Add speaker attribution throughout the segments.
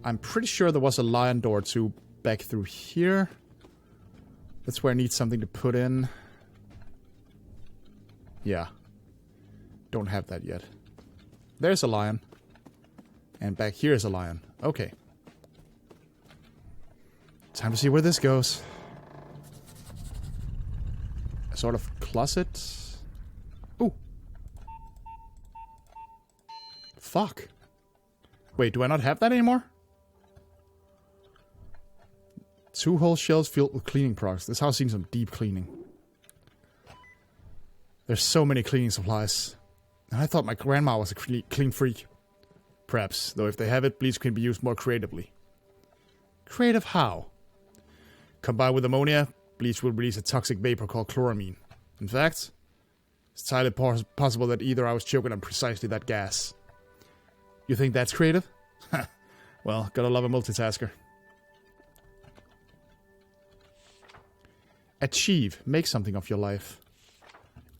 Speaker 1: I'm pretty sure there was a lion door too back through here. That's where I need something to put in. Yeah. Don't have that yet. There's a lion. And back here is a lion. Okay. Time to see where this goes. A sort of closet. Ooh. Fuck. Wait, do I not have that anymore? 2 whole shelves filled with cleaning products. This house needs some deep cleaning. There's so many cleaning supplies. And I thought my grandma was a clean freak. Perhaps, though if they have it, bleach can be used more creatively. Creative how? Combined with ammonia, bleach will release a toxic vapor called chloramine. In fact, it's highly possible that either I was choking on precisely that gas. You think that's creative? Well, gotta love a multitasker. Achieve. Make something of your life.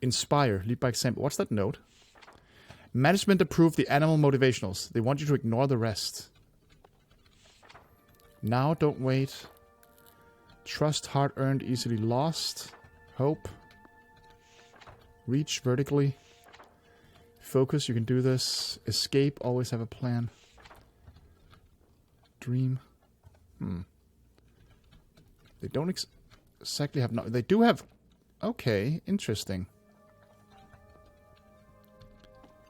Speaker 1: Inspire. Lead by example. What's that note? Management approved the animal motivationals. They want you to ignore the rest. Now, don't wait. Trust, hard-earned, easily lost. Hope. Reach vertically. Focus, you can do this. Escape, always have a plan. Dream. They don't exactly have... No, they do have... Okay, interesting.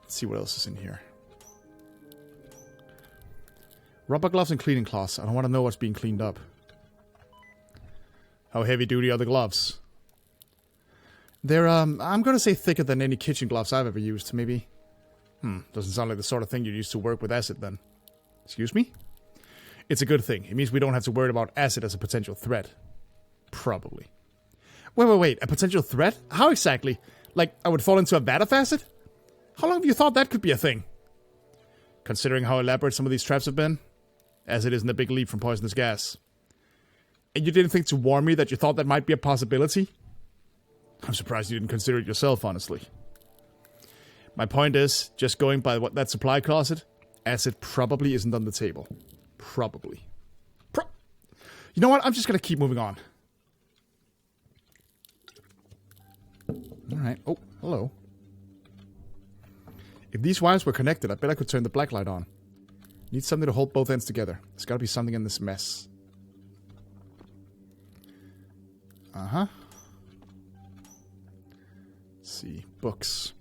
Speaker 1: Let's see what else is in here. Rubber gloves and cleaning cloths. I don't want to know what's being cleaned up. How heavy duty are the gloves? They're, I'm gonna say thicker than any kitchen gloves I've ever used, maybe. Doesn't sound like the sort of thing you'd use to work with acid, then. Excuse me? It's a good thing. It means we don't have to worry about acid as a potential threat. Probably. Wait. A potential threat? How exactly? Like, I would fall into a vat of acid? How long have you thought that could be a thing? Considering how elaborate some of these traps have been, acid isn't a big leap from poisonous gas. And you didn't think to warn me that you thought that might be a possibility? I'm surprised you didn't consider it yourself, honestly. My point is, just going by what that supply closet, acid probably isn't on the table. Probably. You know what? I'm just gonna keep moving on. Alright. Oh, hello. If these wires were connected, I bet I could turn the black light on. Need something to hold both ends together. There's gotta be something in this mess. Uh-huh. Let's see. Books.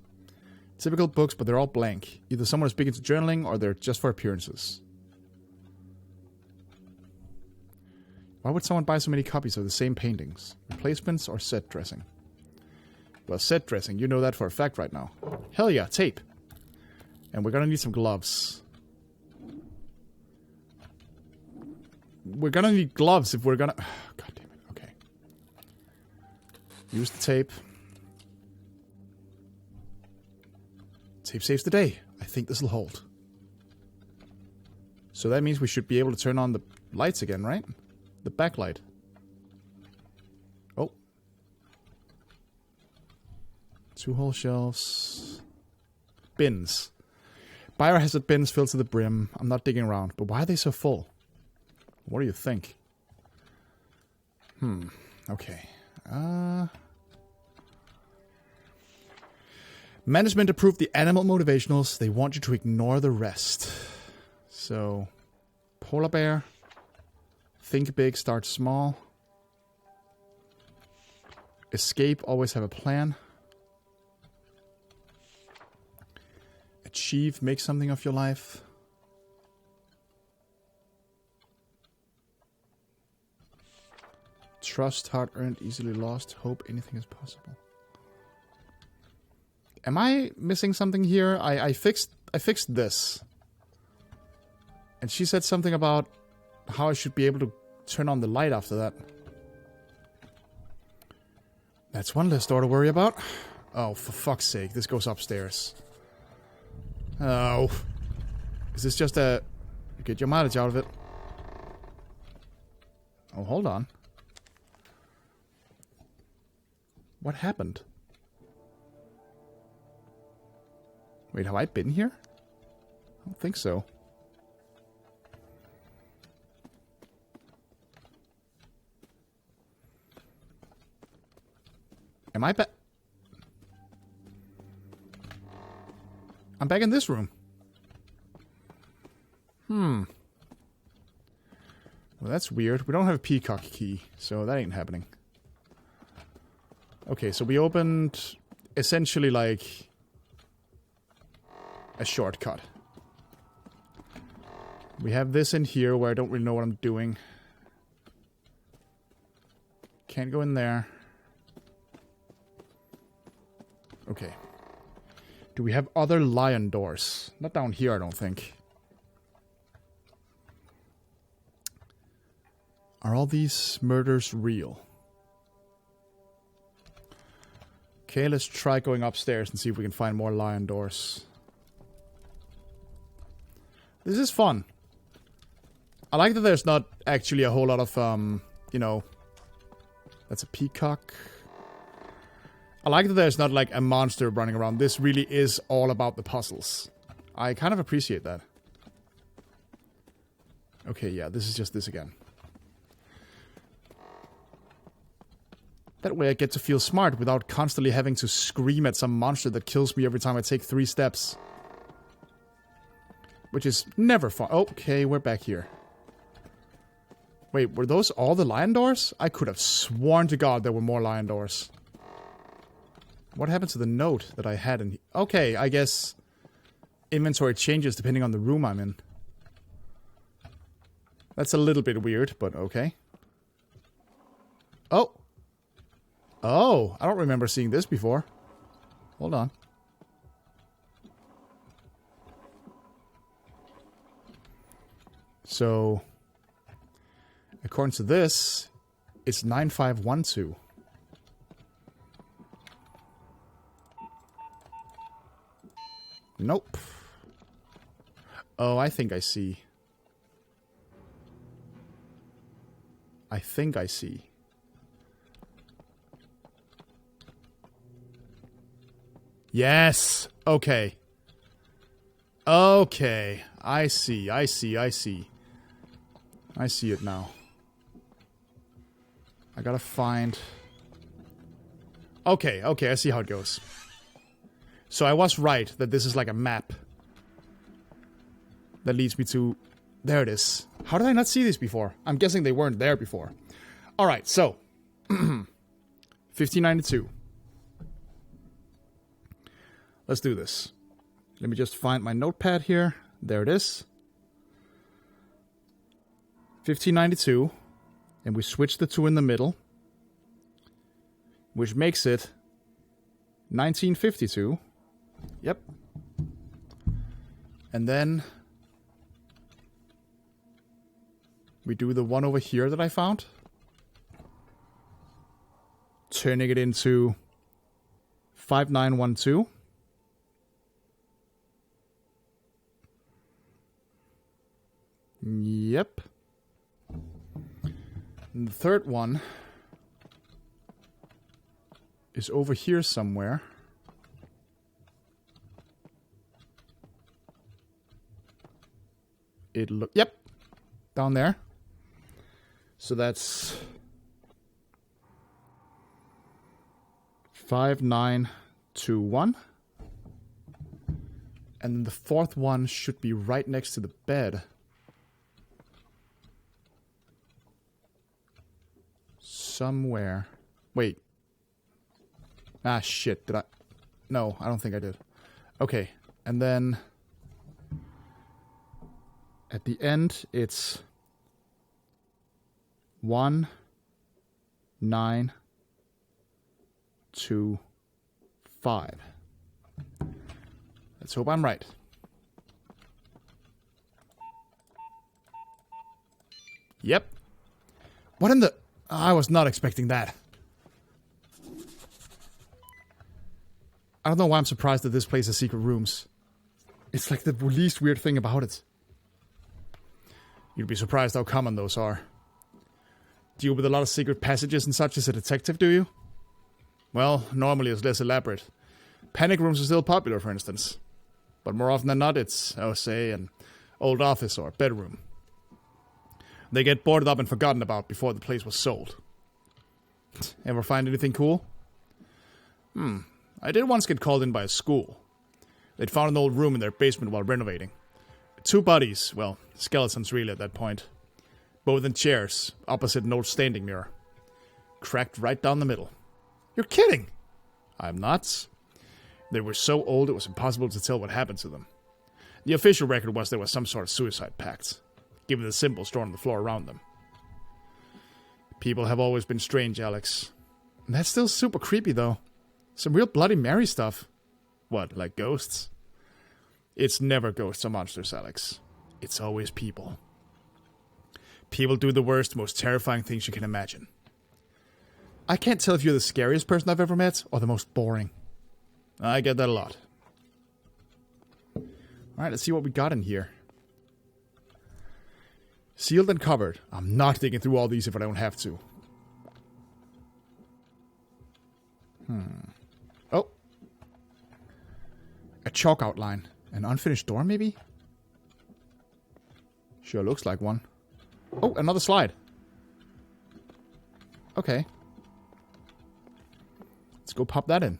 Speaker 1: Typical books, but they're all blank. Either someone is big into journaling, or they're just for appearances. Why would someone buy so many copies of the same paintings? Replacements or set dressing? Well, set dressing, you know that for a fact right now. Hell yeah, tape. And we're gonna need some gloves. We're gonna need gloves if we're gonna... God damn it, okay. Use the tape. Tape saves the day. I think this'll hold. So that means we should be able to turn on the lights again, right? The backlight. Oh. 2 whole shelves. Bins. Biohazard bins filled to the brim. I'm not digging around, but why are they so full? What do you think? Okay. Management approved the animal motivationals. They want you to ignore the rest. So, polar bear. Think big, start small. Escape, always have a plan. Achieve, make something of your life. Trust, hard-earned, easily lost. Hope, anything is possible. Am I missing something here? I fixed this. And she said something about how I should be able to turn on the light after that. That's one less door to worry about. Oh, for fuck's sake, this goes upstairs. Oh. Is this just a... Get your mileage out of it. Oh, hold on. What happened? Wait, have I been here? I don't think so. Am I back? I'm back in this room. Well, that's weird. We don't have a peacock key, so that ain't happening. Okay, so we opened essentially like a shortcut. We have this in here where I don't really know what I'm doing. Can't go in there. Okay. Do we have other lion doors? Not down here, I don't think. Are all these murders real? Okay, let's try going upstairs and see if we can find more lion doors. This is fun. I like that there's not actually a whole lot of, you know... That's a peacock. I like that there's not like a monster running around. This really is all about the puzzles. I kind of appreciate that. Okay, yeah, this is just this again. That way I get to feel smart without constantly having to scream at some monster that kills me every time I take 3 steps. Which is never fun. Okay, we're back here. Wait, were those all the lion doors? I could have sworn to God there were more lion doors. What happened to the note that I had in... Okay, I guess inventory changes depending on the room I'm in. That's a little bit weird, but okay. Oh! Oh, I don't remember seeing this before. Hold on. So, according to this, it's 9512. Nope. Oh, I think I see. I think I see. Yes! Okay. Okay. I see, I see, I see. I see it now. I gotta find... Okay, okay, I see how it goes. So I was right that this is like a map. That leads me to... There it is. How did I not see this before? I'm guessing they weren't there before. Alright, so... 1592. Let's do this. Let me just find my notepad here. There it is. 1592. And we switch the 2 in the middle. Which makes it 1952. Yep. And then we do the one over here that I found. Turning it into 5912. Yep. And the third one is over here somewhere. Yep. Down there. So that's 5921. And then the fourth one should be right next to the bed. Somewhere. Wait. Ah, shit. Did I? No, I don't think I did. Okay. And then at the end, it's 1925. Let's hope I'm right. Yep. What in the... I was not expecting that. I don't know why I'm surprised that this place has secret rooms. It's like the least weird thing about it. You'd be surprised how common those are. Deal with a lot of secret passages and such as a detective, do you? Well, normally it's less elaborate. Panic rooms are still popular, for instance. But more often than not, it's, say, an old office or bedroom. They get boarded up and forgotten about before the place was sold. Ever find anything cool? I did once get called in by a school. They'd found an old room in their basement while renovating. 2 bodies, well, skeletons really at that point. Both in chairs, opposite an old standing mirror. Cracked right down the middle. You're kidding! I'm not. They were so old it was impossible to tell what happened to them. The official record was there was some sort of suicide pact, given the symbols drawn on the floor around them. People have always been strange, Alex. And that's still super creepy, though. Some real Bloody Mary stuff. What, like ghosts? It's never ghosts or monsters, Alex. It's always people. People do the worst, most terrifying things you can imagine. I can't tell if you're the scariest person I've ever met, or the most boring. I get that a lot. Alright, let's see what we got in here. Sealed and covered. I'm not digging through all these if I don't have to. Oh. A chalk outline. An unfinished door, maybe? Sure looks like one. Oh, another slide. Okay. Let's go pop that in.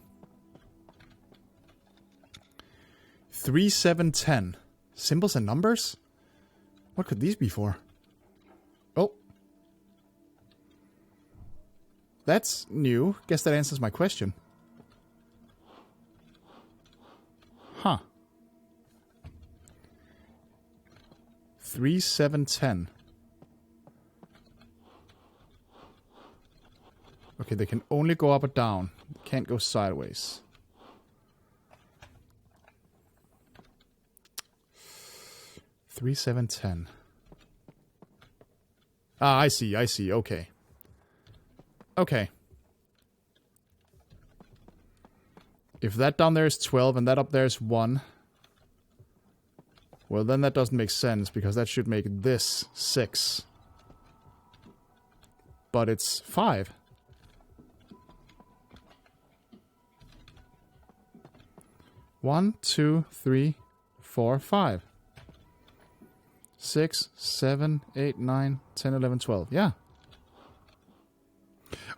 Speaker 1: 3, 7, 10. Symbols and numbers? What could these be for? Oh. That's new. Guess that answers my question. Huh. 3, 7, 10. Okay, they can only go up or down. Can't go sideways. Three, 7, 10. Ah, I see. Okay. Okay. If that down there is 12 and that up there is 1... well, then that doesn't make sense, because that should make this 6. But it's 5. One, 2, 3, 4, 5. 6, 7, 8, 9, 10, 11, 12. Yeah.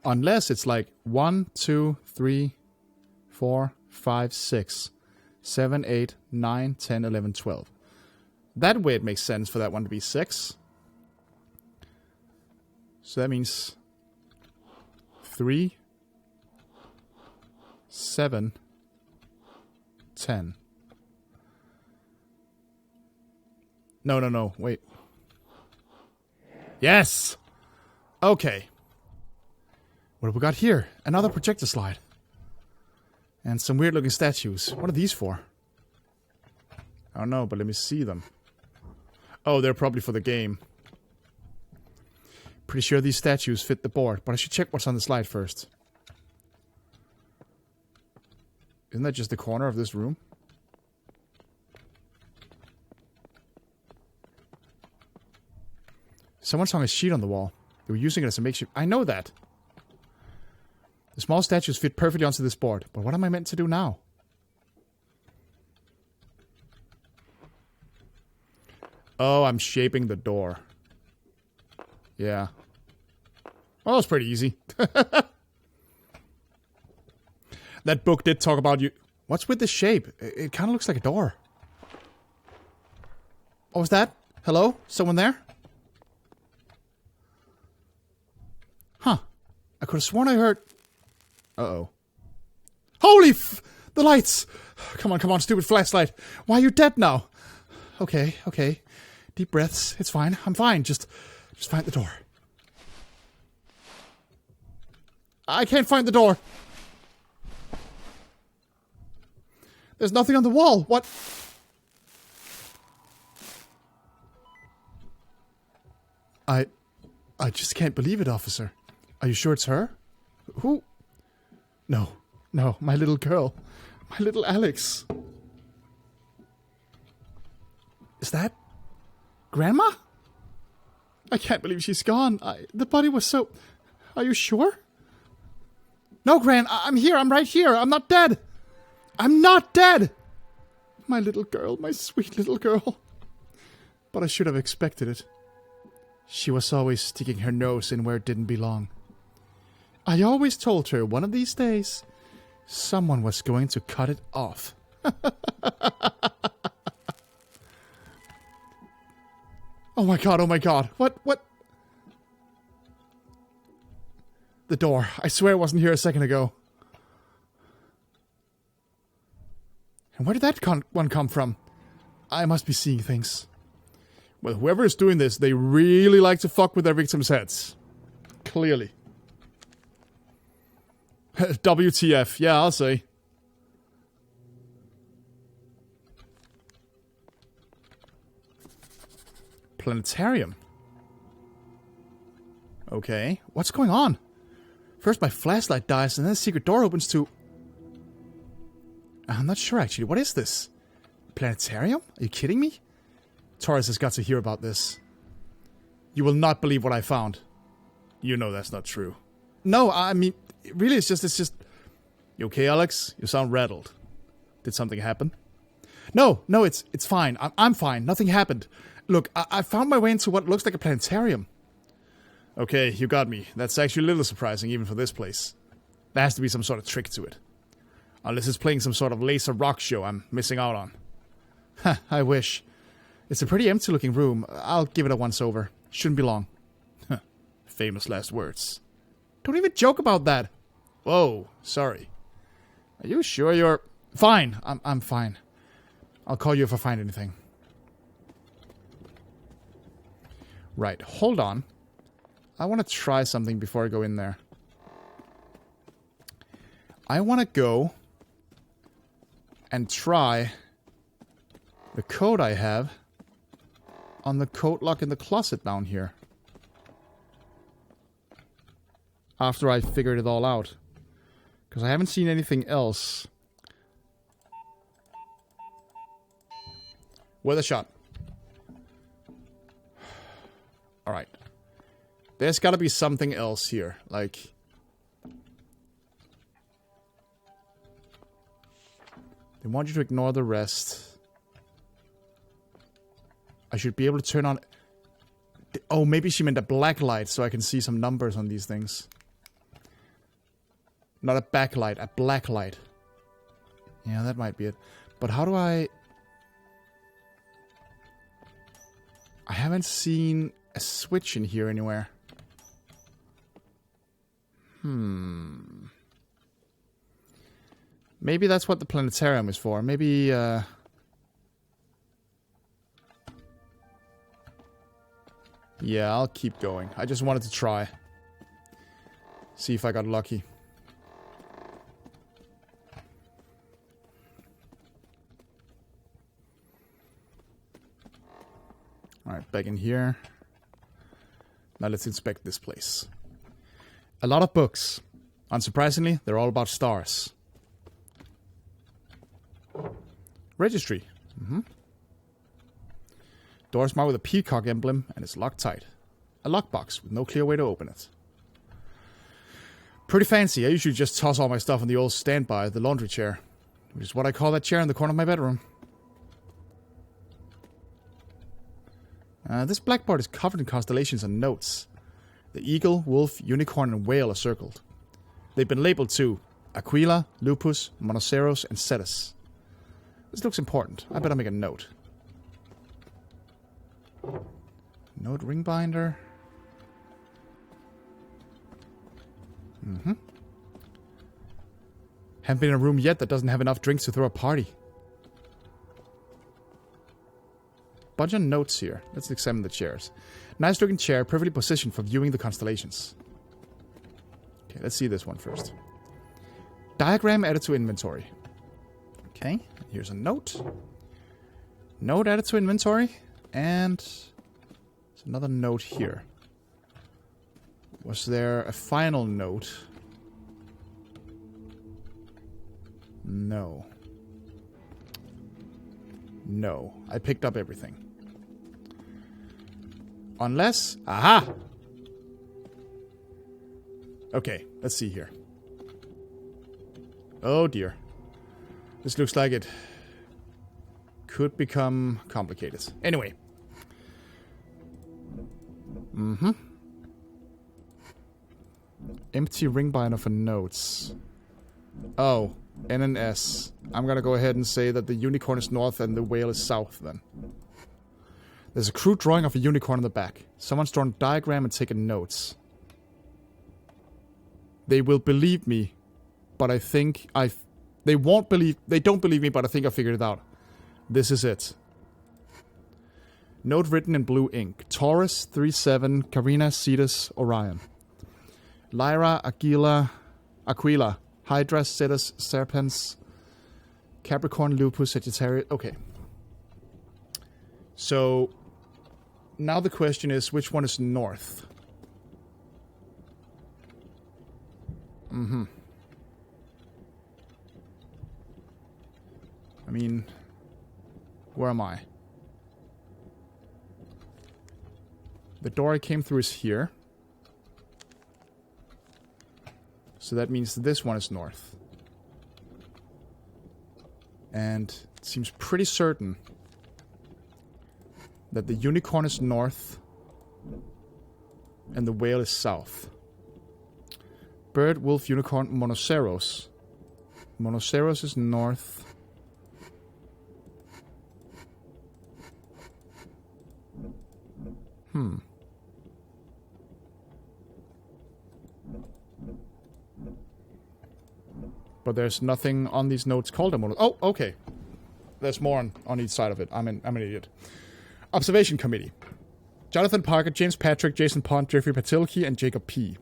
Speaker 1: Unless it's like 1, 2, 3, 4, 5, 6, 7, 8, 9, 10, 11, 12. That way it makes sense for that one to be 6. So that means 3, 7, 10. No, wait. Yes! Okay. What have we got here? Another projector slide. And some weird looking statues. What are these for? I don't know, but let me see them. Oh, they're probably for the game. Pretty sure these statues fit the board, but I should check what's on the slide first. Isn't that just the corner of this room? Someone hung a sheet on the wall. They were using it as a makeshift... I know that! The small statues fit perfectly onto this board, but what am I meant to do now? Oh, I'm shaping the door. Yeah. Well, it's pretty easy. That book did talk about you... What's with the shape? It kind of looks like a door. What was that? Hello? Someone there? Huh. I could have sworn I heard... Uh-oh. Holy the lights! Come on, stupid flashlight. Why are you dead now? Okay. Deep breaths. It's fine. I'm fine. Just find the door. I can't find the door. There's nothing on the wall. What? I just can't believe it, officer. Are you sure it's her? Who? No, my little girl. My little Alex. Is that Grandma? I can't believe she's gone. The body was so... Are you sure? No, Gran, I'm here. I'm right here. I'm not dead. I'm not dead. My little girl, my sweet little girl. But I should have expected it. She was always sticking her nose in where it didn't belong. I always told her one of these days Someone was going to cut it off. Oh my god, oh my god. What? The door. I swear it wasn't here a second ago. And where did that one come from? I must be seeing things. Well, whoever is doing this, they really like to fuck with their victims' heads. Clearly. WTF. Yeah, I'll say. Planetarium. Okay. What's going on? First my flashlight dies, and then the secret door opens to... I'm not sure, actually. What is this? Planetarium? Are you kidding me? Taurus has got to hear about this. You will not believe what I found. You know that's not true. No, I mean, really, it's just... You okay, Alex? You sound rattled. Did something happen? No, it's fine. I'm fine. Nothing happened. Look, I found my way into what looks like a planetarium. Okay, you got me. That's actually a little surprising, even for this place. There has to be some sort of trick to it. Unless it's playing some sort of laser rock show I'm missing out on. Ha, I wish. It's a pretty empty-looking room. I'll give it a once-over. Shouldn't be long. Famous last words. Don't even joke about that. Whoa, sorry. Are you sure you're... Fine, I'm fine. I'll call you if I find anything. Right, hold on. I want to try something before I go in there. I want to go and try the code I have on the code lock in the closet down here. After I figured it all out. Because I haven't seen anything else. With a shot. Alright. There's gotta be something else here. Like... They want you to ignore the rest. I should be able to turn on... Oh, maybe she meant a black light so I can see some numbers on these things. Not a backlight, a black light. Yeah, that might be it. But how do I... I haven't seen a switch in here anywhere. Maybe that's what the planetarium is for. Maybe, Yeah, I'll keep going. I just wanted to try. See if I got lucky. Alright, back in here. Now let's inspect this place. A lot of books. Unsurprisingly, they're all about stars. Registry. Door's marked with a peacock emblem and it's locked tight. A lockbox with no clear way to open it. Pretty fancy. I usually just toss all my stuff in the old standby, the laundry chair. Which is what I call that chair in the corner of my bedroom. This blackboard is covered in constellations and notes. The eagle, wolf, unicorn, and whale are circled. They've been labeled too. Aquila, Lupus, Monoceros, and Cetus. This looks important. I better make a note. Note ring binder. Haven't been in a room yet that doesn't have enough drinks to throw a party. Bunch of notes here. Let's examine the chairs. Nice looking chair, perfectly positioned for viewing the constellations. Okay, let's see this one first. Diagram added to inventory. Okay, here's a note. Note added to inventory. And there's another note here. Was there a final note? No. No. I picked up everything. Unless... Aha! Okay, let's see here. Oh dear. This looks like it could become complicated. Anyway. Empty ring binder for notes. Oh, N and S. I'm gonna go ahead and say that the unicorn is north and the whale is south, then. There's a crude drawing of a unicorn on the back. Someone's drawn a diagram and taken notes. They will believe me, but I think they won't believe... They don't believe me, but I think I figured it out. This is it. Note written in blue ink. Taurus, 3-7, Carina, Cetus, Orion. Lyra, Aquila, Hydra, Cetus, Serpens, Capricorn, Lupus, Sagittarius. Okay. So, now the question is, which one is north? I mean, where am I? The door I came through is here. So that means this one is north. And it seems pretty certain that the unicorn is north and the whale is south. Bird, wolf, unicorn, monoceros. Monoceros is north. But there's nothing on these notes called a mono... Oh, okay. There's more on each side of it. I'm an idiot. Observation Committee. Jonathan Parker, James Patrick, Jason Pond, Jeffrey Patilke, and Jacob P.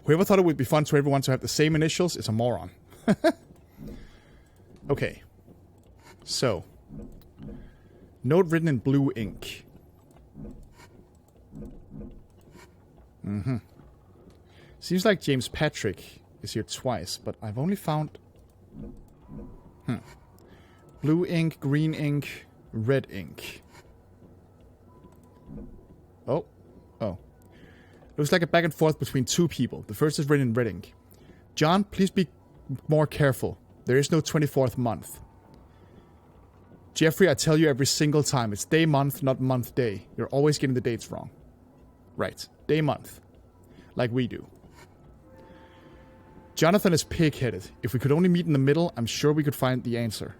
Speaker 1: Whoever thought it would be fun for everyone to have the same initials is a moron. Okay. So. Note written in blue ink. Seems like James Patrick is here twice, but I've only found... Blue ink, green ink, red ink. Oh. Looks like a back and forth between two people. The first is written in red ink. John, please be more careful. There is no 24th month. Jeffrey, I tell you every single time, it's day month, not month day. You're always getting the dates wrong. Right. Day month. Like we do. Jonathan is pig-headed. If we could only meet in the middle, I'm sure we could find the answer.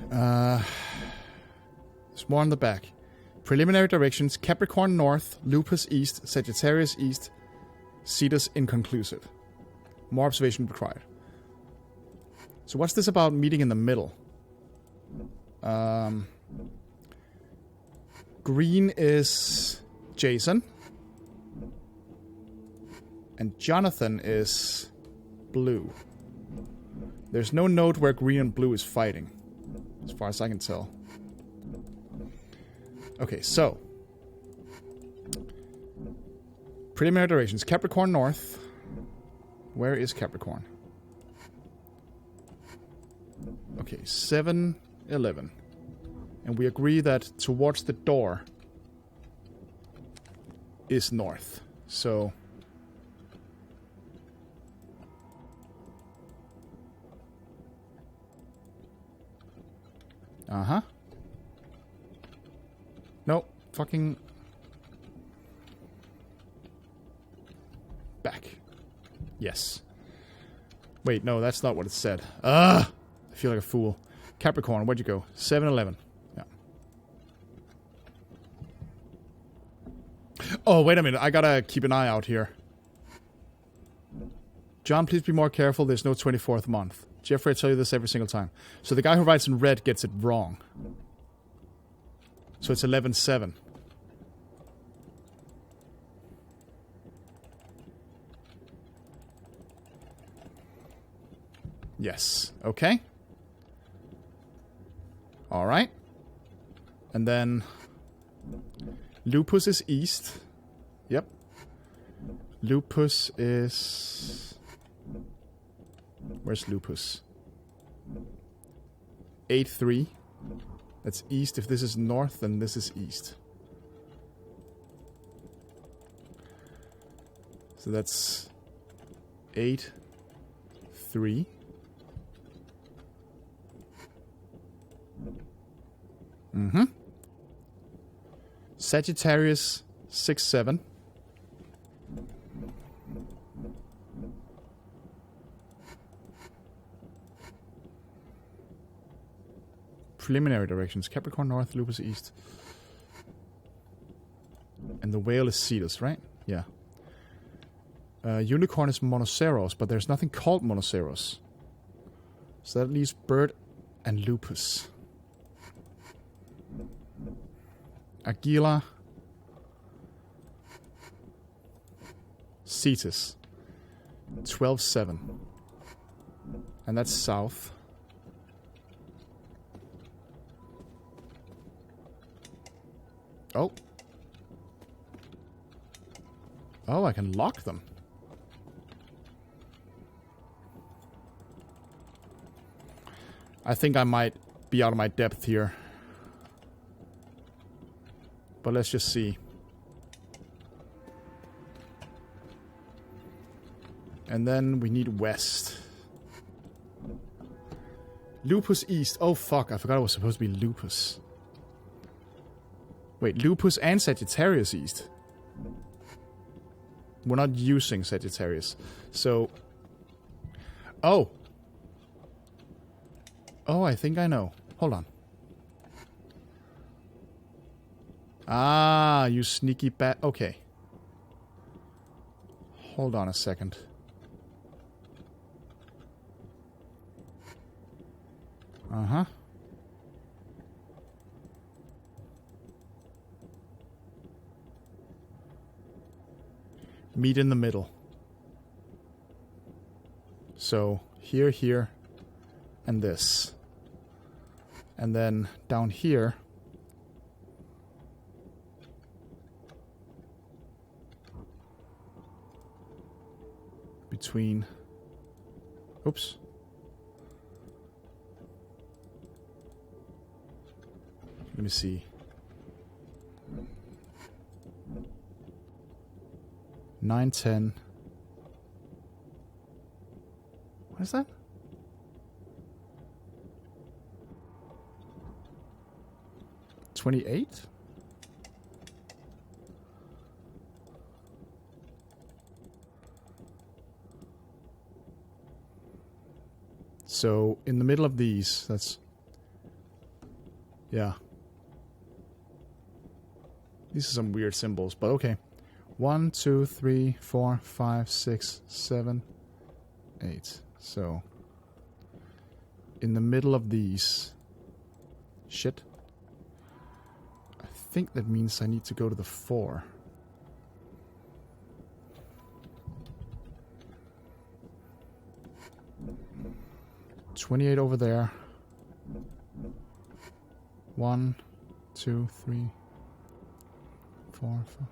Speaker 1: There's more on the back. Preliminary directions. Capricorn north, Lupus east, Sagittarius east, Cetus inconclusive. More observation required. So what's this about meeting in the middle? Green is Jason. And Jonathan is blue. There's no note where green and blue is fighting, as far as I can tell. Okay, so. Preliminary directions. Capricorn north. Where is Capricorn? Okay, 7-11. And we agree that towards the door is north. So... Uh-huh. Nope. Fucking... back. Yes. Wait, no, that's not what it said. I feel like a fool. Capricorn, where'd you go? 7-11. Yeah. Oh, wait a minute. I gotta keep an eye out here. John, please be more careful. There's no 24th month. Jeffrey, I tell you this every single time. So the guy who writes in red gets it wrong. So it's 11-7. Yes. Okay. Alright. And then... Lupus is east. Yep. Lupus is... Where's Lupus? 8-3. That's east. If this is north, then this is east. So that's 8-3. Sagittarius 6-7. Preliminary directions. Capricorn North, Lupus East. And the whale is Cetus, right? Yeah. Unicorn is Monoceros, but there's nothing called Monoceros. So that leaves Bird and Lupus. Aguila. Cetus. 12-7. And that's south. Oh. Oh, I can lock them. I think I might be out of my depth here. But let's just see. And then we need west. Lupus East. Oh, fuck. I forgot it was supposed to be Lupus. Wait, Lupus and Sagittarius East. We're not using Sagittarius. So... Oh. Oh, I think I know. Hold on. Ah, you sneaky bat. Okay. Hold on a second. Uh-huh. Meet in the middle. So, here, here, and this. And then down here... between... Oops. Let me see. 9, 10. What is that? $28? So, in the middle of these, that's... Yeah. These are some weird symbols, but okay. 1, 2, 3, 4, 5, 6, 7, 8. So, in the middle of these... Shit. I think that means I need to go to the 4. $28 over there. 1, 2, 3, 4, 5.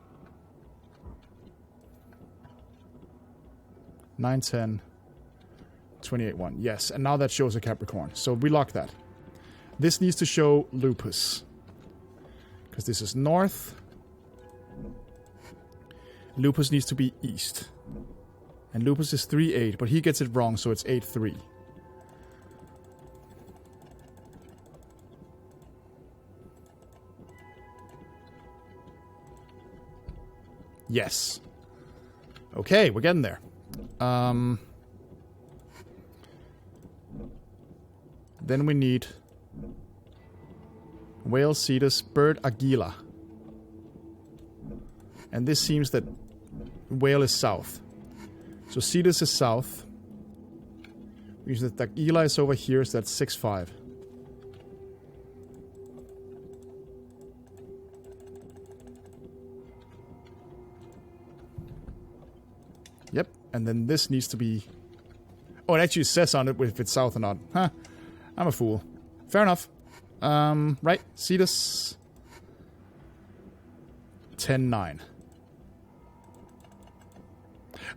Speaker 1: 9, 10, 28, 1. Yes, and now that shows a Capricorn. So we lock that. This needs to show Lupus. Because this is north. Lupus needs to be east. And Lupus is 3-8, but he gets it wrong, so it's 8-3. Yes. Okay, we're getting there. Then we need whale, Cetus, bird, Aguila. And this seems that whale is south. So Cetus is south. Which means that Aguila is over here, so that's 6-5. Yep, and then this needs to be... Oh, it actually says on it if it's south or not. Huh, I'm a fool. Fair enough. Right, Cetus... 10-9.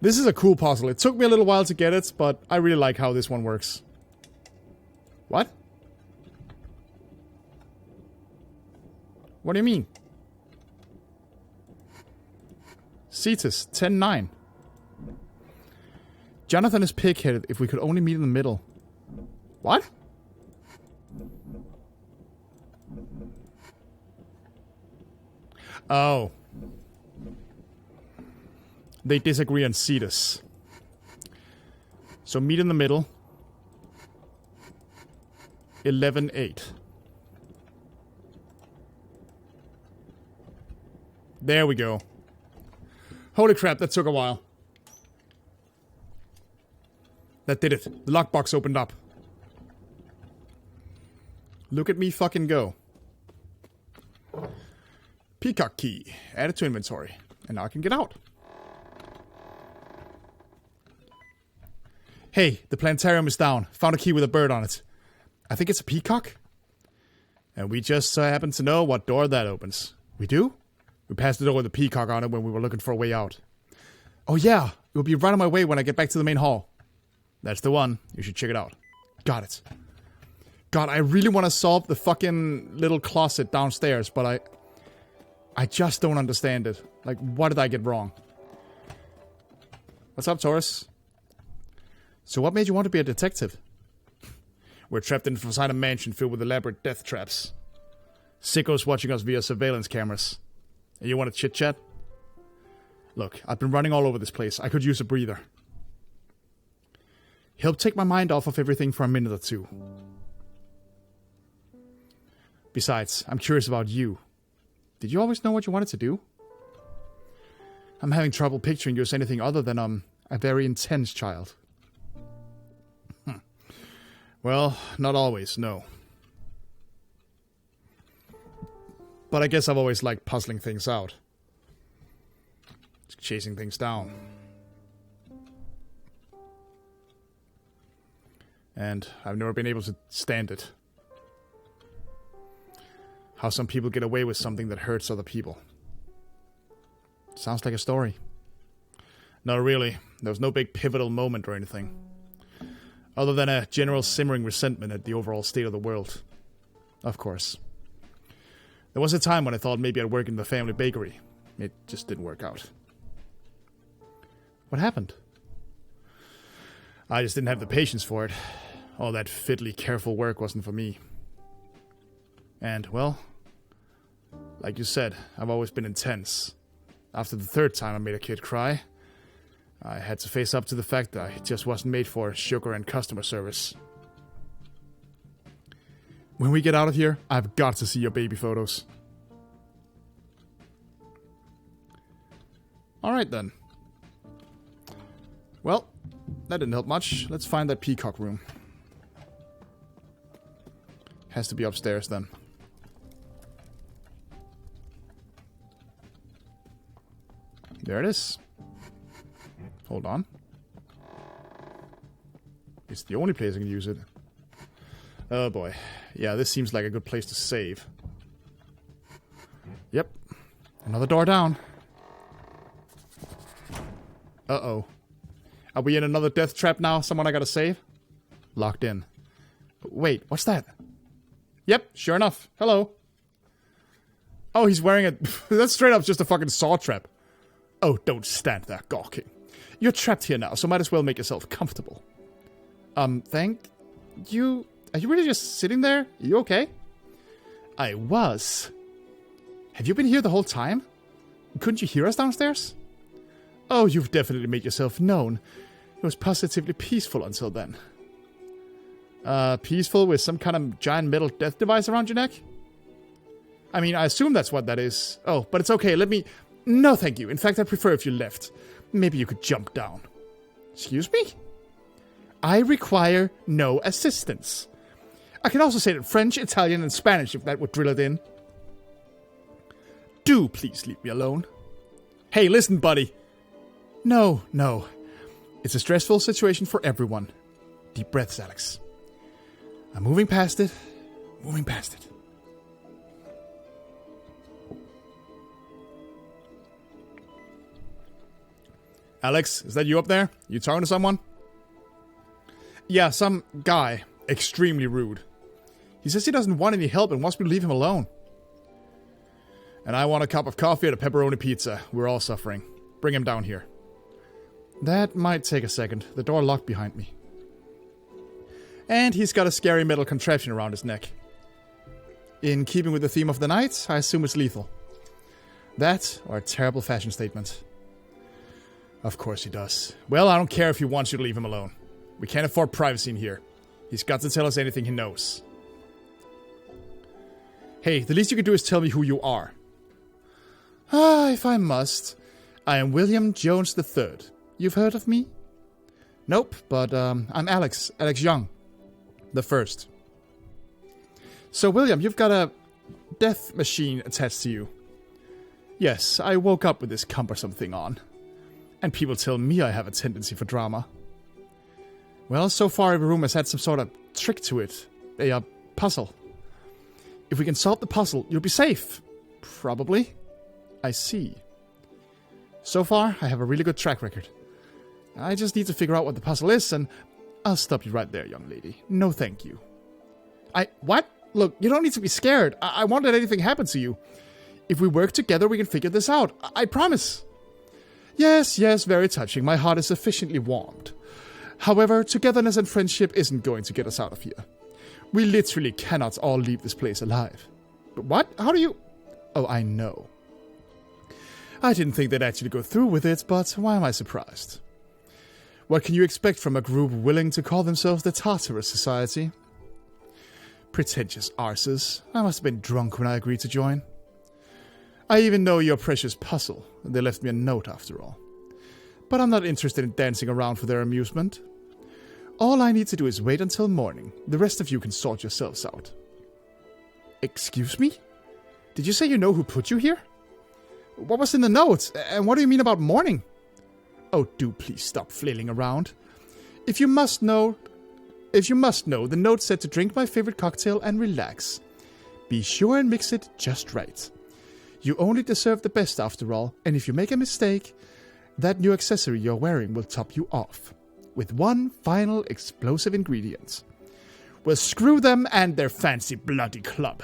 Speaker 1: This is a cool puzzle. It took me a little while to get it, but I really like how this one works. What? What do you mean? Cetus, 10-9. Jonathan is pig-headed. If we could only meet in the middle. What? Oh. They disagree on Cetus. So meet in the middle. 11-8. There we go. Holy crap, that took a while. That did it. The lockbox opened up. Look at me fucking go. Peacock key. Add it to inventory. And now I can get out. Hey, the planetarium is down. Found a key with a bird on it. I think it's a peacock. And we just happen to know what door that opens. We do? We passed the door with a peacock on it when we were looking for a way out. Oh yeah, it will be right on my way when I get back to the main hall. That's the one. You should check it out. Got it. God, I really want to solve the fucking little closet downstairs, but I just don't understand it. Like, what did I get wrong? What's up, Taurus? So what made you want to be a detective? We're trapped inside a mansion filled with elaborate death traps. Sickos watching us via surveillance cameras. And you want to chit-chat? Look, I've been running all over this place. I could use a breather. Help take my mind off of everything for a minute or two. Besides, I'm curious about you. Did you always know what you wanted to do? I'm having trouble picturing you as anything other than, a very intense child. Well, not always, no. But I guess I've always liked puzzling things out. Chasing things down. And I've never been able to stand it. How some people get away with something that hurts other people. Sounds like a story. No, really. There was no big pivotal moment or anything. Other than a general simmering resentment at the overall state of the world. Of course. There was a time when I thought maybe I'd work in the family bakery. It just didn't work out. What happened? I just didn't have the patience for it. All that fiddly, careful work wasn't for me. And, well, like you said, I've always been intense. After the third time I made a kid cry, I had to face up to the fact that I just wasn't made for sugar and customer service. When we get out of here, I've got to see your baby photos. Alright then. Well, that didn't help much. Let's find that peacock room. Has to be upstairs then. There it is. Hold on. It's the only place I can use it. Oh boy. Yeah, this seems like a good place to save. Yep. Another door down. Uh-oh. Are we in another death trap now? Someone I gotta save? Locked in. Wait, what's that? Yep, sure enough. Hello. Oh, he's wearing a... That's straight up just a fucking saw trap. Oh, don't stand there gawking. You're trapped here now, so might as well make yourself comfortable. Thank you... Are you really just sitting there? Are you okay? I was. Have you been here the whole time? Couldn't you hear us downstairs? Oh, you've definitely made yourself known. It was positively peaceful until then. Peaceful with some kind of giant metal death device around your neck? I mean, I assume that's what that is. Oh, but it's okay, let me... No, thank you. In fact, I'd prefer if you left. Maybe you could jump down. Excuse me? I require no assistance. I can also say it in French, Italian, and Spanish if that would drill it in. Do please leave me alone. Hey, listen, buddy. No. It's a stressful situation for everyone. Deep breaths, Alex. I'm moving past it. Alex, is that you up there? You talking to someone? Yeah, some guy. Extremely rude. He says he doesn't want any help and wants me to leave him alone. And I want a cup of coffee and a pepperoni pizza. We're all suffering. Bring him down here. That might take a second. The door locked behind me. And he's got a scary metal contraption around his neck. In keeping with the theme of the night, I assume it's lethal. That, or a terrible fashion statement. Of course he does. Well, I don't care if he wants you to leave him alone. We can't afford privacy in here. He's got to tell us anything he knows. Hey, the least you can do is tell me who you are. If I must. I am William Jones III. You've heard of me? Nope, but I'm Alex Young, the first. So, William, you've got a death machine attached to you. Yes, I woke up with this cumbersome thing on. And people tell me I have a tendency for drama. Well, so far every room has had some sort of trick to it. A puzzle. If we can solve the puzzle, you'll be safe. Probably. I see. So far, I have a really good track record. I just need to figure out what the puzzle is, and I'll stop you right there, young lady. No thank you. What? Look, you don't need to be scared. I won't let anything happen to you. If we work together, we can figure this out. I promise. Yes, very touching. My heart is sufficiently warmed. However, togetherness and friendship isn't going to get us out of here. We literally cannot all leave this place alive. But what? How do you... Oh, I know. I didn't think they'd actually go through with it, but why am I surprised? What can you expect from a group willing to call themselves the Tartarus Society? Pretentious arses. I must have been drunk when I agreed to join. I even know your precious puzzle. They left me a note after all. But I'm not interested in dancing around for their amusement. All I need to do is wait until morning. The rest of you can sort yourselves out. Excuse me? Did you say you know who put you here? What was in the note? And what do you mean about morning? Oh, do please stop flailing around. If you must know, the note said to drink my favorite cocktail and relax. Be sure and mix it just right. You only deserve the best after all, and if you make a mistake, that new accessory you're wearing will top you off. With one final explosive ingredient. Well, screw them and their fancy bloody club.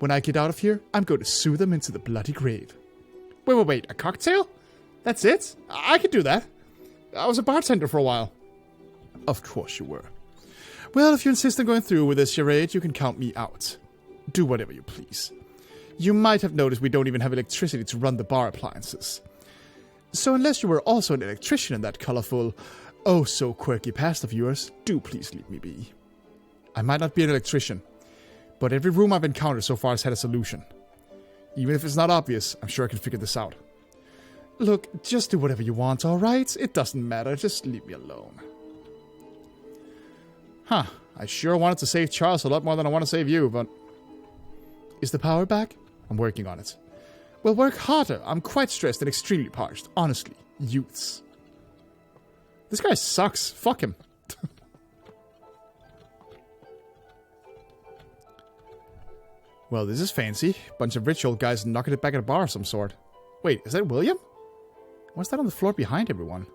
Speaker 1: When I get out of here, I'm going to sue them into the bloody grave. Wait, a cocktail? That's it? I could do that. I was a bartender for a while. Of course you were. Well, if you insist on going through with this charade, you can count me out. Do whatever you please. You might have noticed we don't even have electricity to run the bar appliances. So unless you were also an electrician in that colorful, oh so quirky past of yours, do please leave me be. I might not be an electrician, but every room I've encountered so far has had a solution. Even if it's not obvious, I'm sure I can figure this out. Look, just do whatever you want, alright? It doesn't matter, just leave me alone. Huh, I sure wanted to save Charles a lot more than I want to save you, but... Is the power back? I'm working on it. Well, work harder. I'm quite stressed and extremely parched. Honestly, youths. This guy sucks. Fuck him. Well, this is fancy. Bunch of rich old guys knocking it back at a bar of some sort. Wait, is that William? What's that on the floor behind everyone?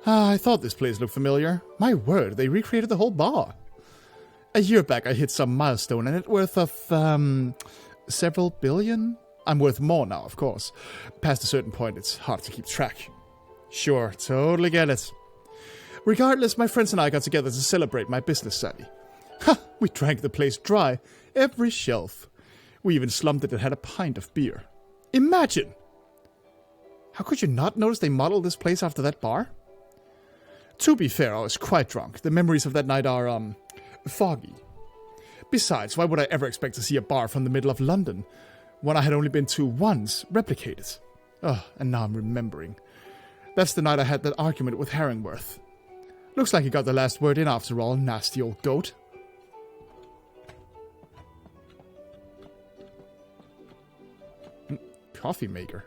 Speaker 1: I thought this place looked familiar. My word, they recreated the whole bar. A year back I hit some milestone and net worth of, several billion? I'm worth more now, of course. Past a certain point, it's hard to keep track. Sure, totally get it. Regardless, my friends and I got together to celebrate my business savvy. Ha! We drank the place dry. Every shelf. We even slumped it and had a pint of beer. Imagine! How could you not notice they modeled this place after that bar? To be fair, I was quite drunk. The memories of that night are, foggy. Besides, why would I ever expect to see a bar from the middle of London, when I had only been to once, replicated? Oh, and now I'm remembering. That's the night I had that argument with Herringworth. Looks like he got the last word in after all, nasty old goat. Coffee maker.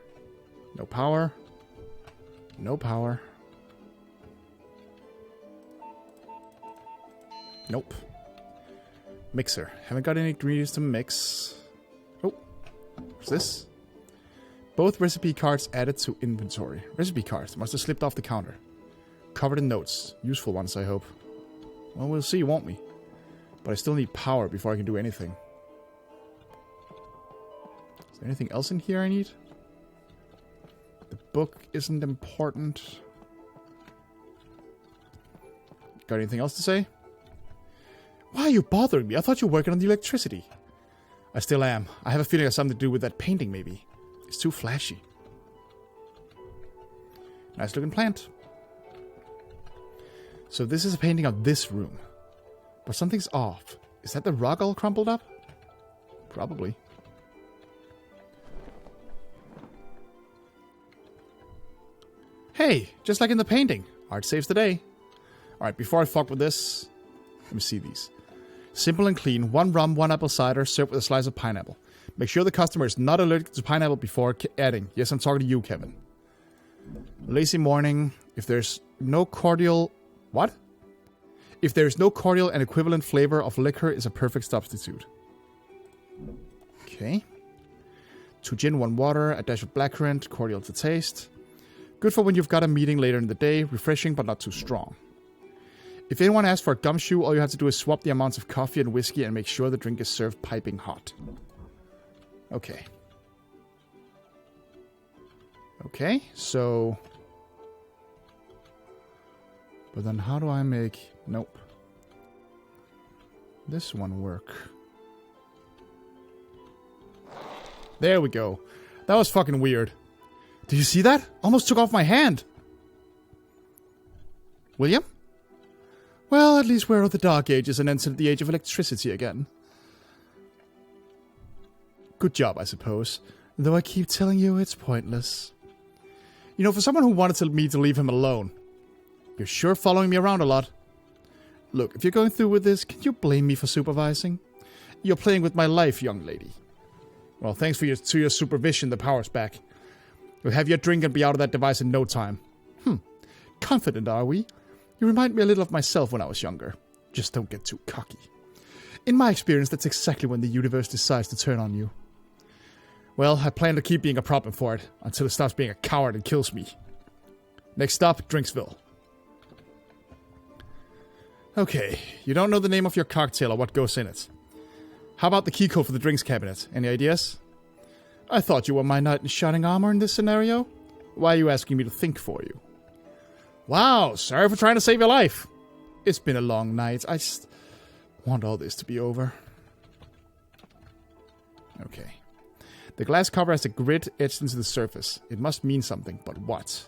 Speaker 1: No power. No power. Nope. Mixer. Haven't got any ingredients to mix. Oh. What's this? Both recipe cards added to inventory. Recipe cards. Must have slipped off the counter. Covered in notes. Useful ones, I hope. Well, we'll see, won't we? But I still need power before I can do anything. Is there anything else in here I need? The book isn't important. Got anything else to say? Why are you bothering me? I thought you were working on the electricity. I still am. I have a feeling it has something to do with that painting, maybe. It's too flashy. Nice looking plant. So this is a painting of this room. But something's off. Is that the rug all crumpled up? Probably. Hey, just like in the painting. Art saves the day. Alright, before I fuck with this, let me see these. Simple and clean. 1 rum, 1 apple cider, served with a slice of pineapple. Make sure the customer is not allergic to pineapple before adding. Yes, I'm talking to you, Kevin. Lazy morning. If there's no cordial... What? If there's no cordial and equivalent flavor of liquor is a perfect substitute. Okay. 2 gin, 1 water, a dash of blackcurrant, cordial to taste. Good for when you've got a meeting later in the day. Refreshing, but not too strong. If anyone asks for a gumshoe, all you have to do is swap the amounts of coffee and whiskey and make sure the drink is served piping hot. Okay. Okay, so... But then how do I make... Nope. This one work. There we go. That was fucking weird. Did you see that? Almost took off my hand. William? Well, at least we're at the Dark Ages and entered the age of electricity again. Good job, I suppose. Though I keep telling you it's pointless. You know, for someone who wanted me to leave him alone, you're sure following me around a lot. Look, if you're going through with this, can you blame me for supervising? You're playing with my life, young lady. Well, thanks for your supervision, the power's back. You'll have your drink and be out of that device in no time. Confident, are we? You remind me a little of myself when I was younger. Just don't get too cocky. In my experience, that's exactly when the universe decides to turn on you. Well, I plan to keep being a problem for it, until it stops being a coward and kills me. Next stop, Drinksville. Okay, you don't know the name of your cocktail or what goes in it. How about the key code for the drinks cabinet? Any ideas? I thought you were my knight in shining armor in this scenario. Why are you asking me to think for you? Wow, sorry for trying to save your life. It's been a long night. I just want all this to be over. Okay. The glass cover has a grid etched into the surface. It must mean something, but what?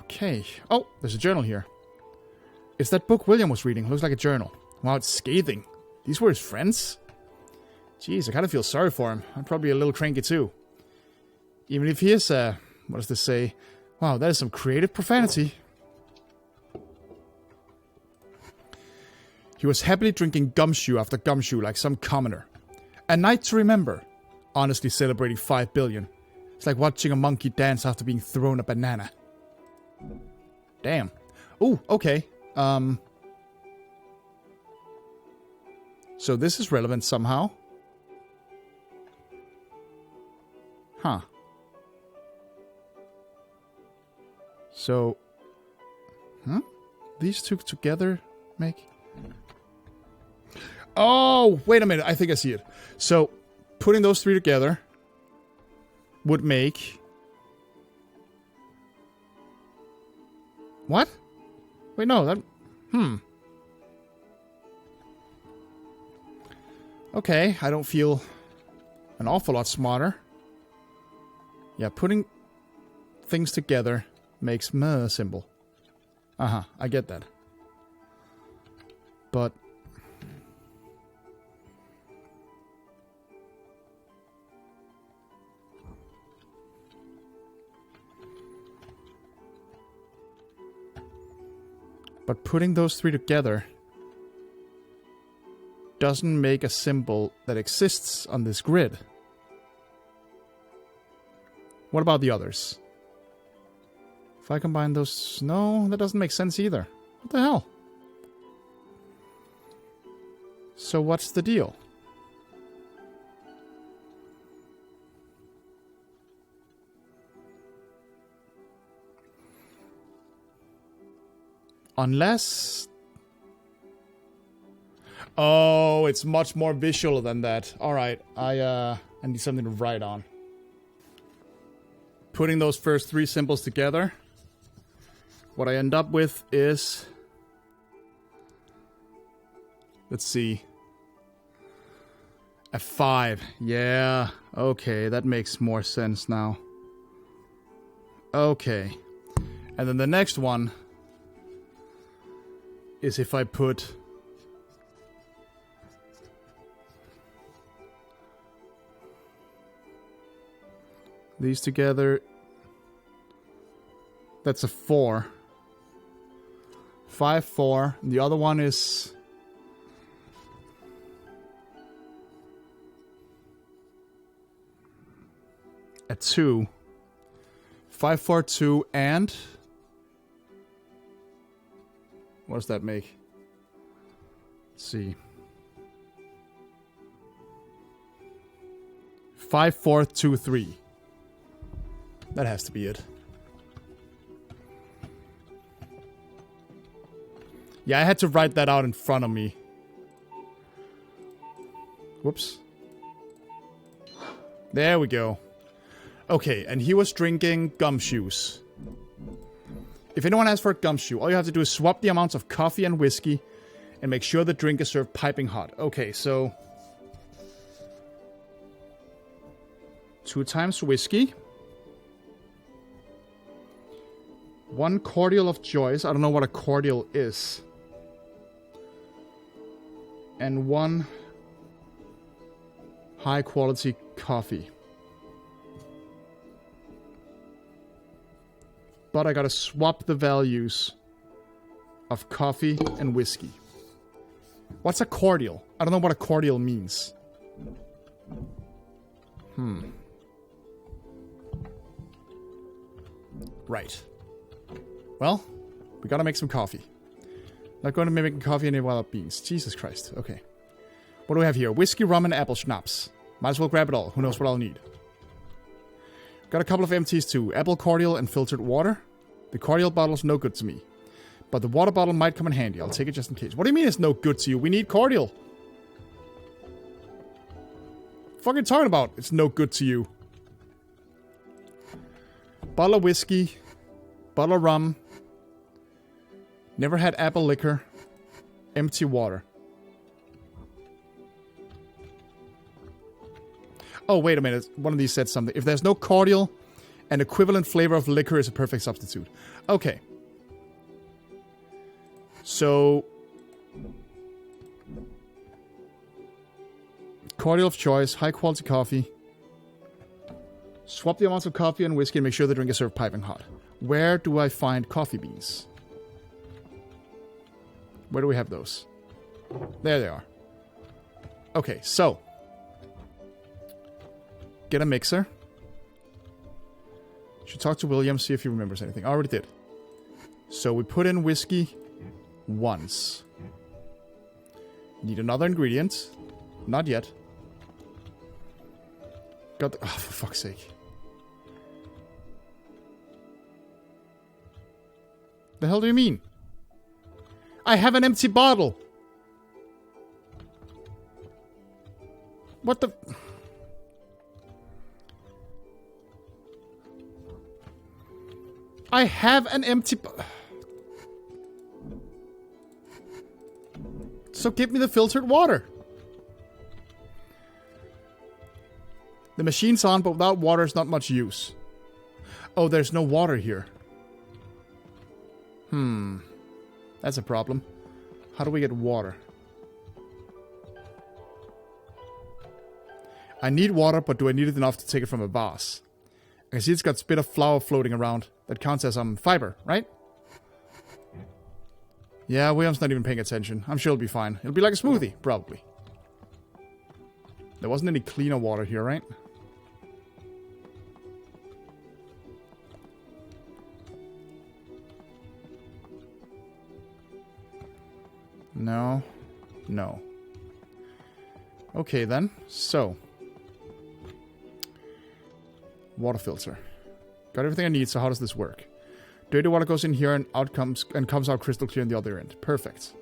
Speaker 1: Okay. Oh, there's a journal here. It's that book William was reading. Looks like a journal. Wow, it's scathing. These were his friends? Jeez, I kind of feel sorry for him. I'm probably a little cranky too. Even if he is, what does this say? Wow, that is some creative profanity. He was happily drinking gumshoe after gumshoe like some commoner. A night to remember. Honestly celebrating 5 billion. It's like watching a monkey dance after being thrown a banana. Damn. Ooh, okay. So this is relevant somehow. Huh. So... These two together make... Oh, wait a minute. I think I see it. So, putting those 3 together would make... What? Wait, no, that... Okay, I don't feel an awful lot smarter. Yeah, putting things together makes meh symbol. I get that. But... But putting those 3 together doesn't make a symbol that exists on this grid. What about the others? If I combine those... No, that doesn't make sense either. What the hell? So what's the deal? Unless... Oh, it's much more visual than that. Alright, I need something to write on. Putting those first 3 symbols together, what I end up with is... Let's see. A 5. Yeah. Okay, that makes more sense now. Okay. And then the next one is if I put these together. That's a 4. 5, 4. The other one is a 2. 5, 4, 2, and what does that make? Let's see. 5, 4, 2, 3. That has to be it. Yeah, I had to write that out in front of me. Whoops. There we go. Okay, and he was drinking gumshoes. If anyone asks for a gumshoe, all you have to do is swap the amounts of coffee and whiskey and make sure the drink is served piping hot. Okay, so 2 times whiskey. 1 cordial of choice. I don't know what a cordial is. And 1 high quality coffee. But I gotta swap the values of coffee and whiskey. What's a cordial? I don't know what a cordial means. Right. Well, we gotta make some coffee. Not going to be making coffee and wild beans. Jesus Christ. Okay. What do we have here? Whiskey, rum, and apple schnapps. Might as well grab it all. Who knows what I'll need. Got a couple of empties too. Apple cordial and filtered water. The cordial bottle's no good to me. But the water bottle might come in handy. I'll take it just in case. What do you mean it's no good to you? We need cordial. What the fuck are you talking about? It's no good to you. Bottle of whiskey. Bottle of rum. Never had apple liquor. Empty water. Oh, wait a minute. One of these said something. If there's no cordial, an equivalent flavor of liquor is a perfect substitute. Okay. So, cordial of choice, high quality coffee. Swap the amounts of coffee and whiskey and make sure the drink is served piping hot. Where do I find coffee beans? Where do we have those? There they are. Okay, so. Get a mixer. Should talk to William, see if he remembers anything. I already did. So we put in whiskey once. Need another ingredient. Not yet. Got the... Oh, for fuck's sake. The hell do you mean? I have an empty bottle. What the... I have an empty... So give me the filtered water. The machine's on, but without water is not much use. Oh, there's no water here. That's a problem. How do we get water? I need water, but do I need it enough to take it from a vase? I can see it's got a bit of flour floating around. That counts as fiber, right? Yeah, William's not even paying attention. I'm sure it'll be fine. It'll be like a smoothie, probably. There wasn't any cleaner water here, right? No. No. Okay, then. So. Water filter. Got everything I need, so how does this work? Dirty water goes in here and comes out crystal clear on the other end. Perfect.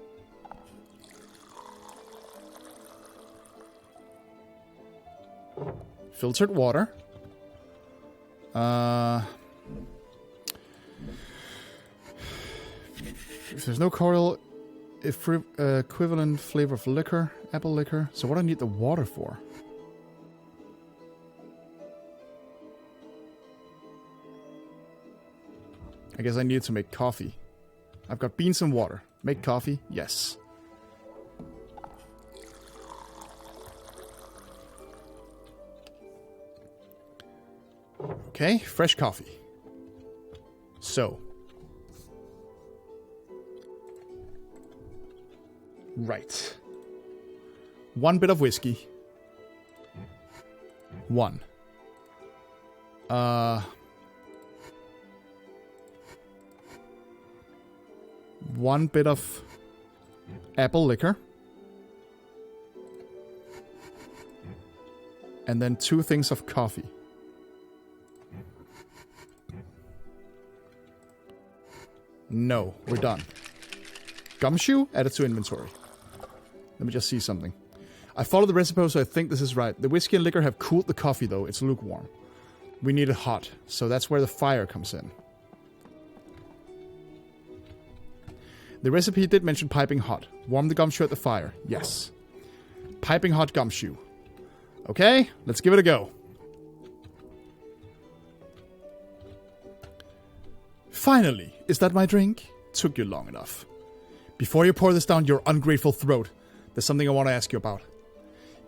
Speaker 1: Filtered water. If there's no cordial, Equivalent flavor of liquor. Apple liquor. So what do I need the water for? I guess I need to make coffee. I've got beans and water. Make coffee? Yes. Okay, fresh coffee. So. Right. 1 bit of whiskey. 1. 1 bit of apple liquor. And then 2 things of coffee. No, we're done. Gumshoe, added to inventory. Let me just see something. I followed the recipe, so I think this is right. The whiskey and liquor have cooled the coffee, though. It's lukewarm. We need it hot, so that's where the fire comes in. The recipe did mention piping hot. Warm the gumshoe at the fire. Yes. Piping hot gumshoe. Okay, let's give it a go. Finally, is that my drink? Took you long enough. Before you pour this down your ungrateful throat, there's something I want to ask you about.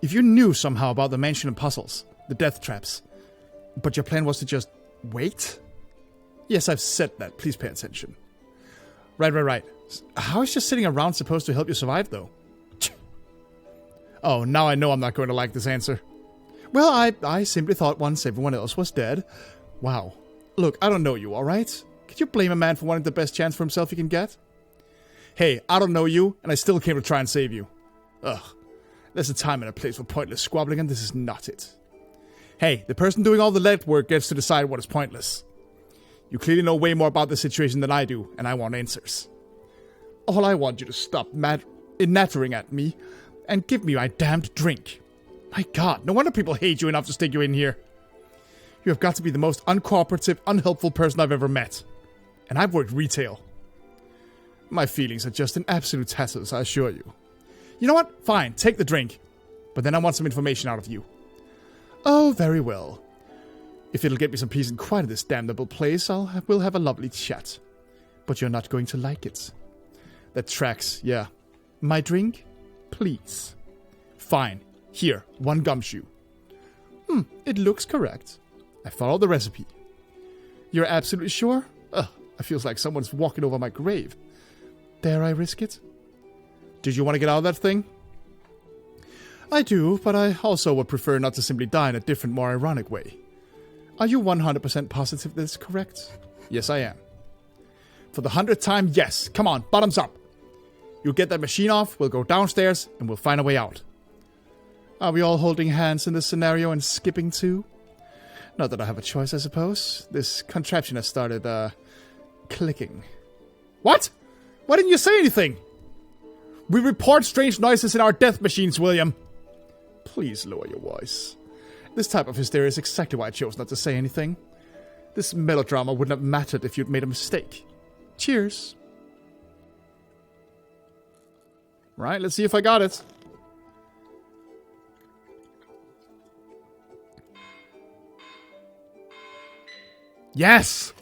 Speaker 1: If you knew somehow about the mansion and puzzles, the death traps, but your plan was to just wait? Yes, I've said that. Please pay attention. Right. How is just sitting around supposed to help you survive, though? Oh, now I know I'm not going to like this answer. Well, I simply thought once everyone else was dead. Wow. Look, I don't know you, alright? Could you blame a man for wanting the best chance for himself he can get? Hey, I don't know you, and I still came to try and save you. Ugh. There's a time and a place for pointless squabbling, and this is not it. Hey, the person doing all the legwork gets to decide what is pointless. You clearly know way more about the situation than I do, and I want answers. All I want you to stop nattering at me and give me my damned drink. My God, no wonder people hate you enough to stick you in here. You have got to be the most uncooperative, unhelpful person I've ever met. And I've worked retail. My feelings are just in absolute tatters, I assure you. You know what? Fine, take the drink. But then I want some information out of you. Oh, very well. If it'll get me some peace and quiet in this damnable place, we'll have a lovely chat. But you're not going to like it. That tracks, yeah. My drink? Please. Fine. Here, 1 gumshoe. It looks correct. I followed the recipe. You're absolutely sure? Ugh, it feels like someone's walking over my grave. Dare I risk it? Did you want to get out of that thing? I do, but I also would prefer not to simply die in a different, more ironic way. Are you 100% positive this is correct? Yes, I am. For the 100th time, yes. Come on, bottoms up. You get that machine off, we'll go downstairs, and we'll find a way out. Are we all holding hands in this scenario and skipping too? Not that I have a choice, I suppose. This contraption has started, clicking. What? Why didn't you say anything? We report strange noises in our death machines, William. Please lower your voice. This type of hysteria is exactly why I chose not to say anything. This melodrama wouldn't have mattered if you'd made a mistake. Cheers. Right, let's see if I got it. Yes!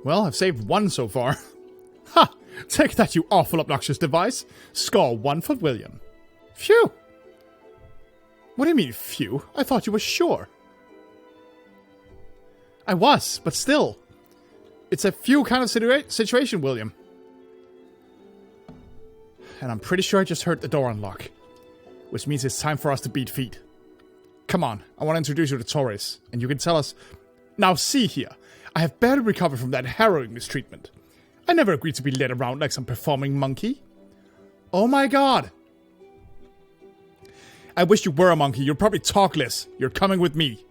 Speaker 1: Well, I've saved 1 so far. Ha! Take that, you awful obnoxious device. Score 1 for William. Phew! What do you mean, phew? I thought you were sure. I was, but still. It's a few kind of situation, William. And I'm pretty sure I just heard the door unlock. Which means it's time for us to beat feet. Come on, I want to introduce you to Torres, and you can tell us... Now see here, I have barely recovered from that harrowing mistreatment. I never agreed to be led around like some performing monkey. Oh my God! I wish you were a monkey, you'd probably talk less. You're coming with me.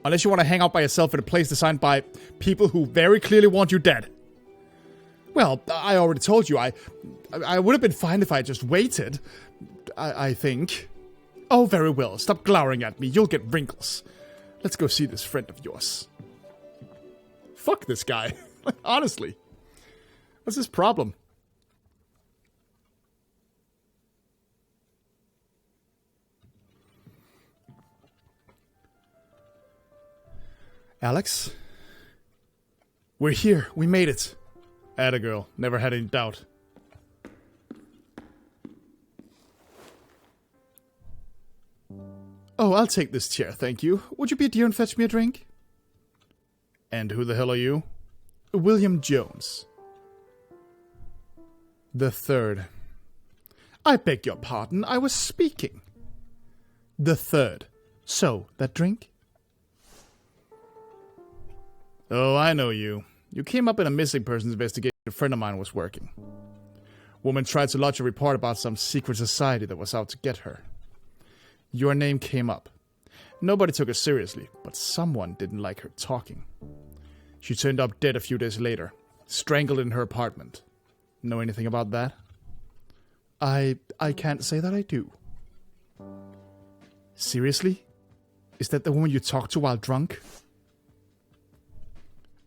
Speaker 1: Unless you want to hang out by yourself in a place designed by people who very clearly want you dead. Well, I already told you, I would have been fine if I just waited. I think. Oh, very well. Stop glowering at me. You'll get wrinkles. Let's go see this friend of yours. Fuck this guy. Honestly. What's his problem? Alex? We're here. We made it. Atta girl. Never had any doubt. Oh, I'll take this chair, thank you. Would you be a dear and fetch me a drink? And who the hell are you? William Jones. The third. I beg your pardon, I was speaking. The third. So, that drink? Oh, I know you. You came up in a missing persons investigation a friend of mine was working. Woman tried to lodge a report about some secret society that was out to get her. Your name came up. Nobody took her seriously, but someone didn't like her talking. She turned up dead a few days later, strangled in her apartment. Know anything about that? I can't say that I do. Seriously? Is that the woman you talked to while drunk?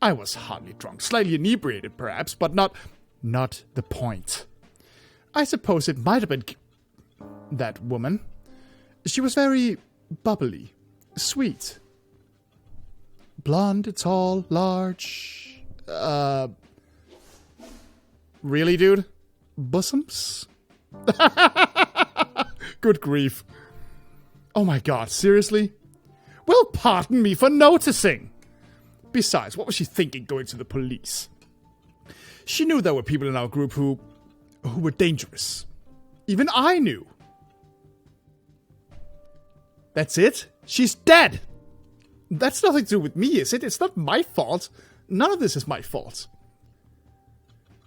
Speaker 1: I was hardly drunk, slightly inebriated perhaps, but not the point. I suppose it might have been that woman. She was very bubbly, sweet. Blonde, tall, large. Really, dude? Bosoms? Good grief. Oh my god, seriously? Well, pardon me for noticing. Besides, what was she thinking going to the police? She knew there were people in our group who were dangerous. Even I knew. That's it? She's dead! That's nothing to do with me, is it? It's not my fault. None of this is my fault.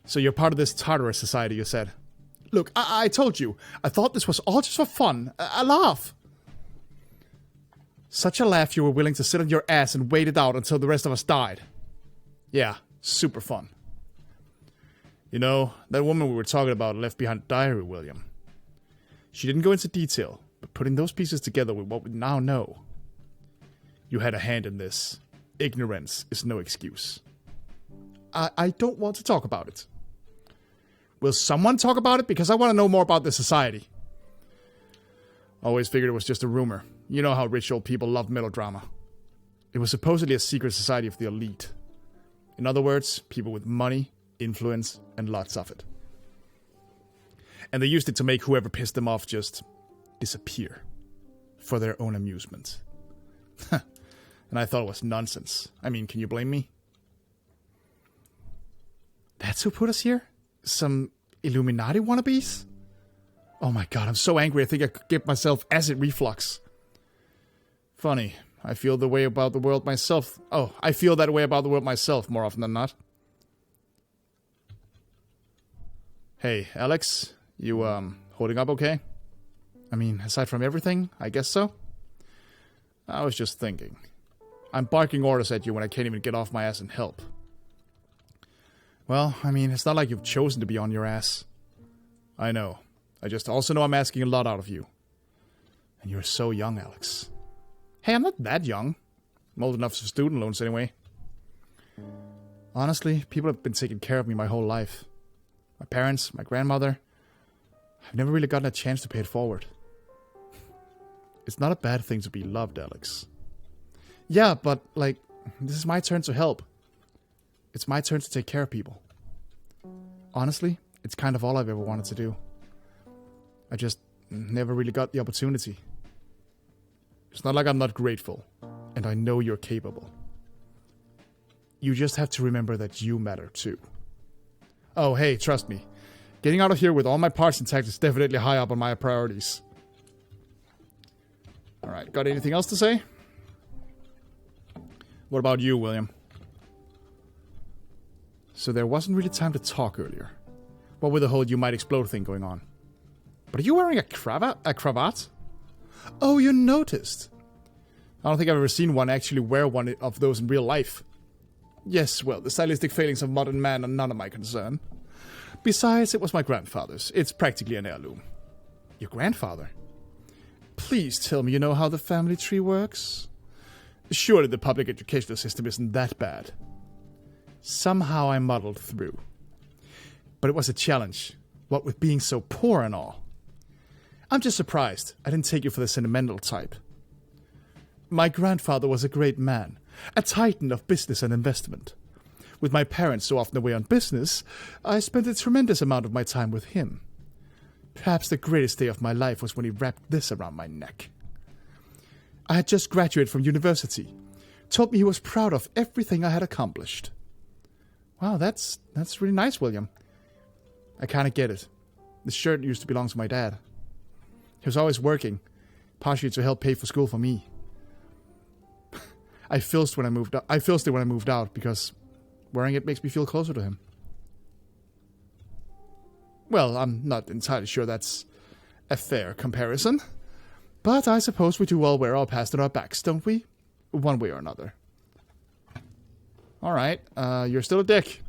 Speaker 1: So you're part of this Tartarus society, you said. Look, I told you. I thought this was all just for fun. A laugh. Such a laugh you were willing to sit on your ass and wait it out until the rest of us died. Yeah, super fun. You know, that woman we were talking about left behind a diary, William. She didn't go into detail, but putting those pieces together with what we now know. You had a hand in this. Ignorance is no excuse. I don't want to talk about it. Will someone talk about it? Because I want to know more about this society. Always figured it was just a rumor. You know how rich old people love melodrama. It was supposedly a secret society of the elite. In other words, people with money, influence, and lots of it. And they used it to make whoever pissed them off just disappear. For their own amusement. And I thought it was nonsense. I mean, can you blame me? That's who put us here? Some Illuminati wannabes? Oh my god, I'm so angry I think I could give myself acid reflux. Funny. I feel the way about the world myself. Oh, I feel that way about the world myself more often than not. Hey, Alex. You, holding up okay? I mean, aside from everything, I guess so? I was just thinking. I'm barking orders at you when I can't even get off my ass and help. Well, I mean, it's not like you've chosen to be on your ass. I know. I just also know I'm asking a lot out of you. And you're so young, Alex. Hey, I'm not that young. I'm old enough for student loans anyway. Honestly, people have been taking care of me my whole life. My parents, my grandmother. I've never really gotten a chance to pay it forward. It's not a bad thing to be loved, Alex. Yeah, but, like, this is my turn to help. It's my turn to take care of people. Honestly, it's kind of all I've ever wanted to do. I just never really got the opportunity. It's not like I'm not grateful, and I know you're capable. You just have to remember that you matter too. Oh, hey, trust me. Getting out of here with all my parts intact is definitely high up on my priorities. Alright, got anything else to say? What about you, William? So there wasn't really time to talk earlier. What with the whole you might explode thing going on? But are you wearing a cravat? Oh, you noticed. I don't think I've ever seen one actually wear one of those in real life. Yes, well, the stylistic failings of modern man are none of my concern. Besides, it was my grandfather's. It's practically an heirloom. Your grandfather? Please tell me you know how the family tree works? Surely the public educational system isn't that bad. Somehow I muddled through. But it was a challenge, what with being so poor and all. I'm just surprised I didn't take you for the sentimental type. My grandfather was a great man, a titan of business and investment. With my parents so often away on business, I spent a tremendous amount of my time with him. Perhaps the greatest day of my life was when he wrapped this around my neck. I had just graduated from university. Told me he was proud of everything I had accomplished. Wow, that's really nice, William. I kind of get it. This shirt used to belong to my dad. He was always working, partially to help pay for school for me. I filced it when I moved out because wearing it makes me feel closer to him. Well, I'm not entirely sure that's a fair comparison. But I suppose we do all wear our past on our backs, don't we? One way or another. Alright, you're still a dick.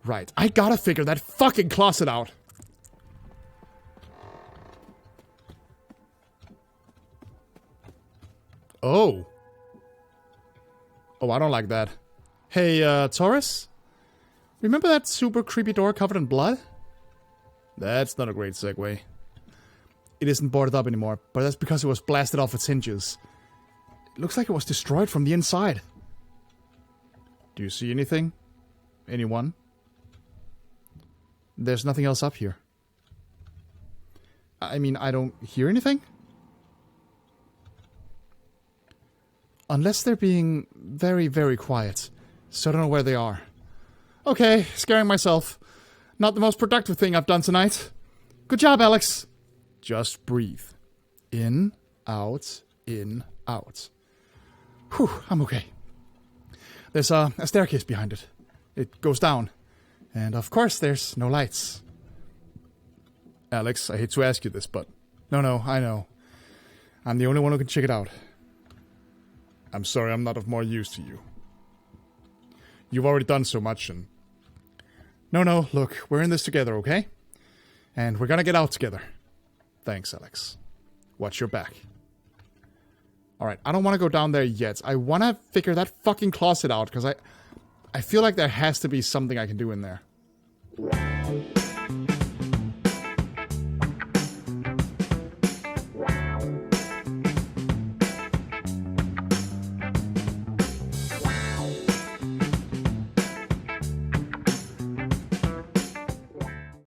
Speaker 1: Right, I gotta figure that fucking closet out. Oh. Oh, I don't like that. Hey, Taurus? Remember that super creepy door covered in blood? That's not a great segue. It isn't boarded up anymore, but that's because it was blasted off its hinges. It looks like it was destroyed from the inside. Do you see anything? Anyone? There's nothing else up here. I mean, I don't hear anything? Unless they're being very, very quiet. So I don't know where they are. Okay, scaring myself. Not the most productive thing I've done tonight. Good job, Alex. Just breathe. In, out, in, out. Whew, I'm okay. There's a staircase behind it. It goes down. And of course, there's no lights. Alex, I hate to ask you this, but... No, I know. I'm the only one who can check it out. I'm sorry I'm not of more use to you. You've already done so much and... No, look, we're in this together, okay? And we're gonna get out together. Thanks, Alex. Watch your back. Alright, I don't want to go down there yet. I want to figure that fucking closet out, because I feel like there has to be something I can do in there.